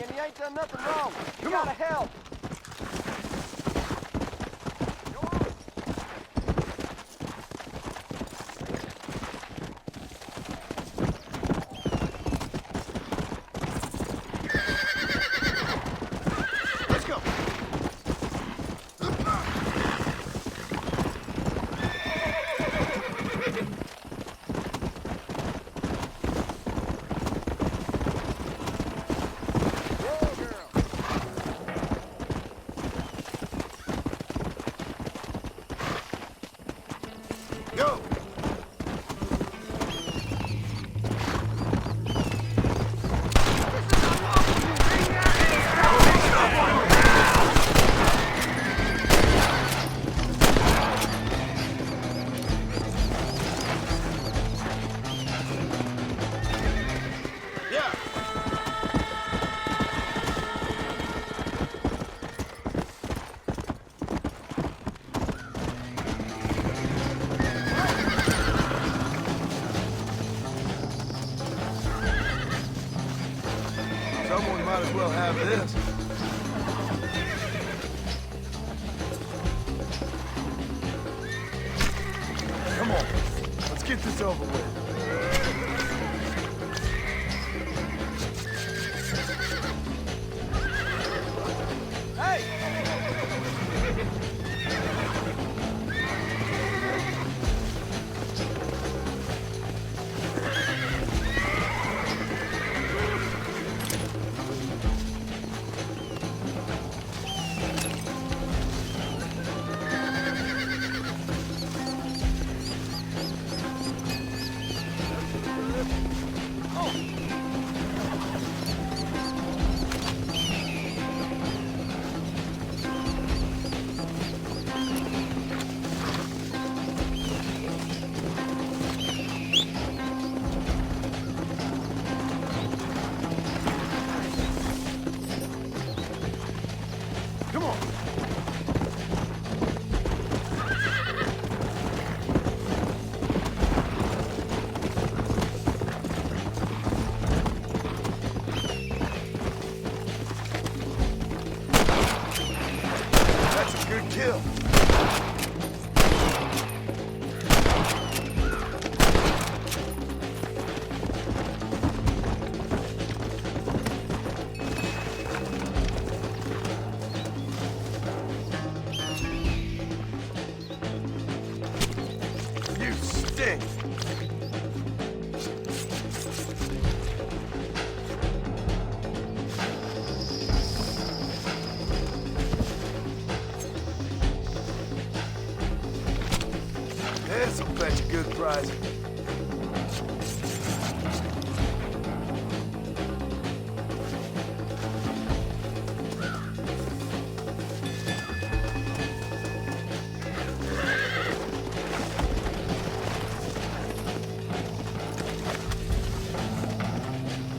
and he ain't done nothing wrong. You gotta help. Someone might as well have this. Come on, let's get this over with. Kill. You stink. This'll fetch a good price.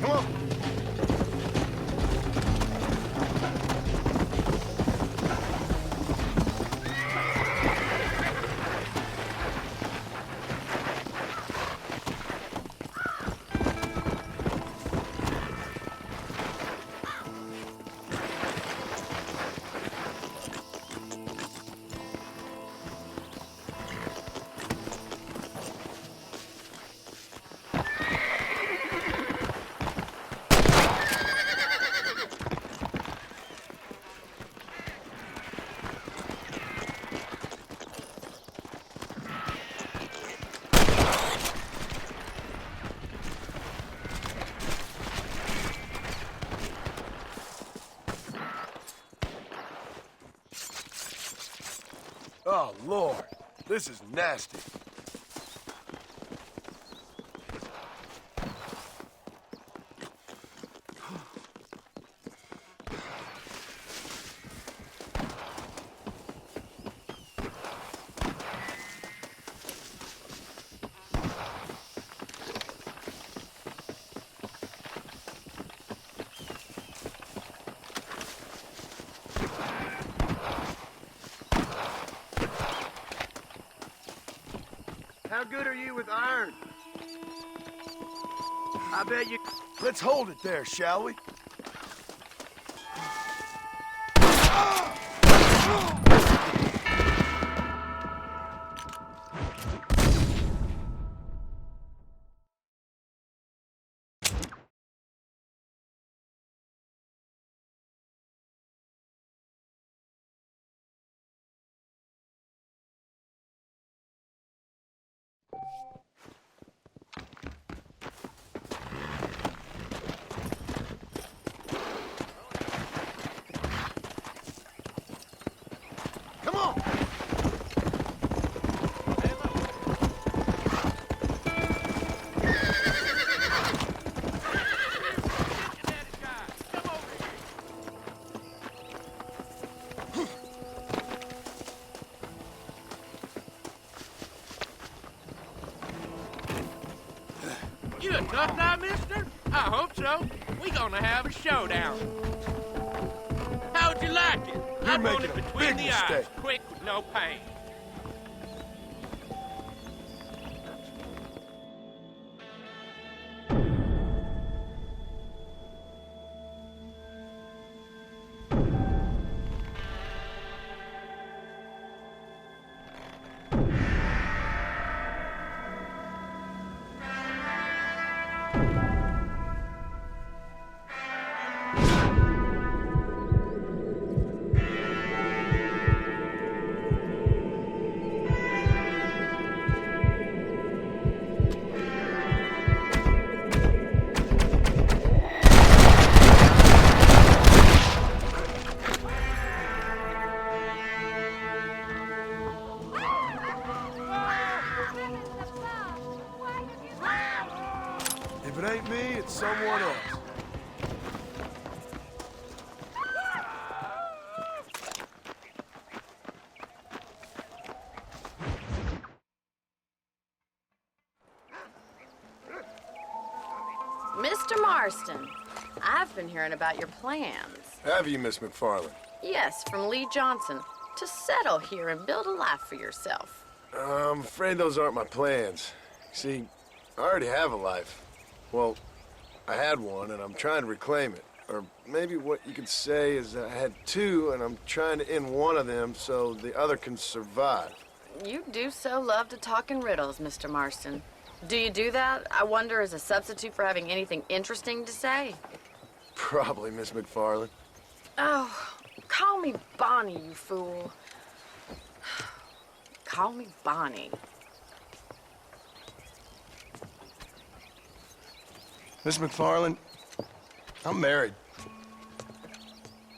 Come on. Oh, Lord. This is nasty. How good are you with iron? I bet you... Let's hold it there, shall we? Come on! You a tough guy, mister? I hope so. We gonna have a showdown. How'd you like it? You're I want making it a between big the eyes, mistake. quick with no pain. If it ain't me, it's someone else. Mr. Marston, I've been hearing about your plans. Have you, Miss McFarland? Yes, from Lee Johnson, to settle here and build a life for yourself. I'm afraid those aren't my plans. See, I already have a life. Well, I had one, and I'm trying to reclaim it. Or maybe what you could say is I had two, and I'm trying to end one of them so the other can survive. You do so love to talk in riddles, Mr. Marston. Do you do that, I wonder, as a substitute for having anything interesting to say? Probably, Miss McFarland. Oh, call me Bonnie, you fool. Call me Bonnie. Miss McFarland, I'm married.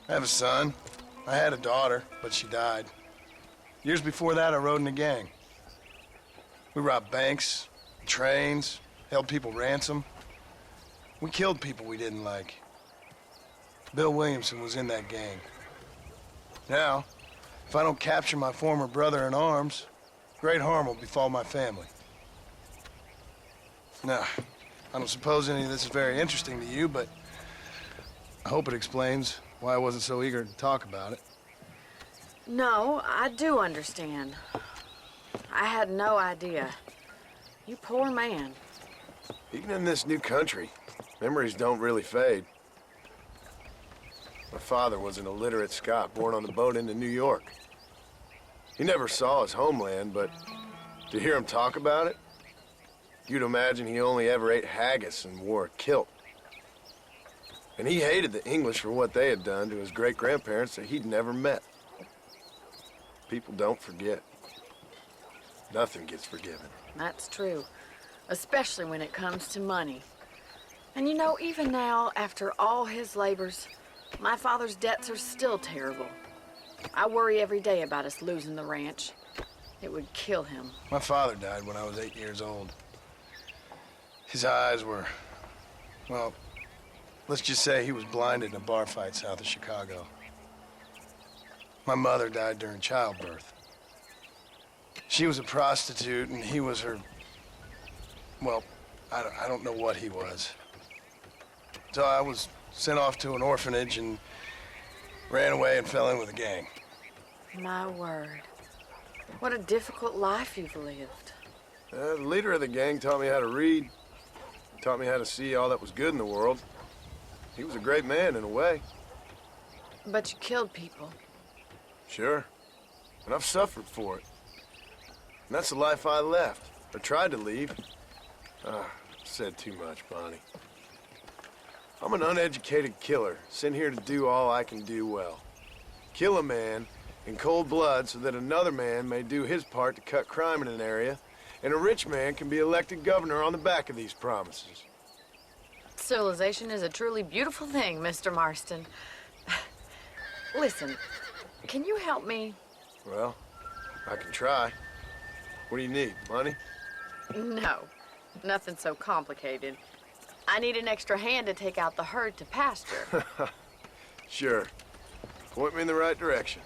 I have a son. I had a daughter, but she died. Years before that, I rode in a gang. We robbed banks, trains, held people ransom. We killed people we didn't like. Bill Williamson was in that gang. Now, if I don't capture my former brother in arms, great harm will befall my family. Now, I don't suppose any of this is very interesting to you, but I hope it explains why I wasn't so eager to talk about it. No, I do understand. I had no idea. You poor man. Even in this new country, memories don't really fade. My father was an illiterate Scot born on the boat into New York. He never saw his homeland, but to hear him talk about it, you'd imagine he only ever ate haggis and wore a kilt. And he hated the English for what they had done to his great-grandparents that he'd never met. People don't forget. Nothing gets forgiven. That's true, especially when it comes to money. And you know, even now, after all his labors, my father's debts are still terrible. I worry every day about us losing the ranch. It would kill him. My father died when I was 8 years old. His eyes were, well, let's just say he was blinded in a bar fight south of Chicago. My mother died during childbirth. She was a prostitute, and he was her, well, I don't know what he was. So I was sent off to an orphanage and ran away and fell in with a gang. My word. What a difficult life you've lived. The leader of the gang taught me how to read, taught me how to see all that was good in the world. He was a great man in a way. But you killed people. Sure. And I've suffered for it. And that's the life I left, or tried to leave. Said too much, Bonnie. I'm an uneducated killer, sent here to do all I can do well. Kill a man in cold blood so that another man may do his part to cut crime in an area, and a rich man can be elected governor on the back of these promises. Civilization is a truly beautiful thing, Mr. Marston. Listen, can you help me? Well, I can try. What do you need, money? No, nothing so complicated. I need an extra hand to take out the herd to pasture. Sure. Point me in the right direction.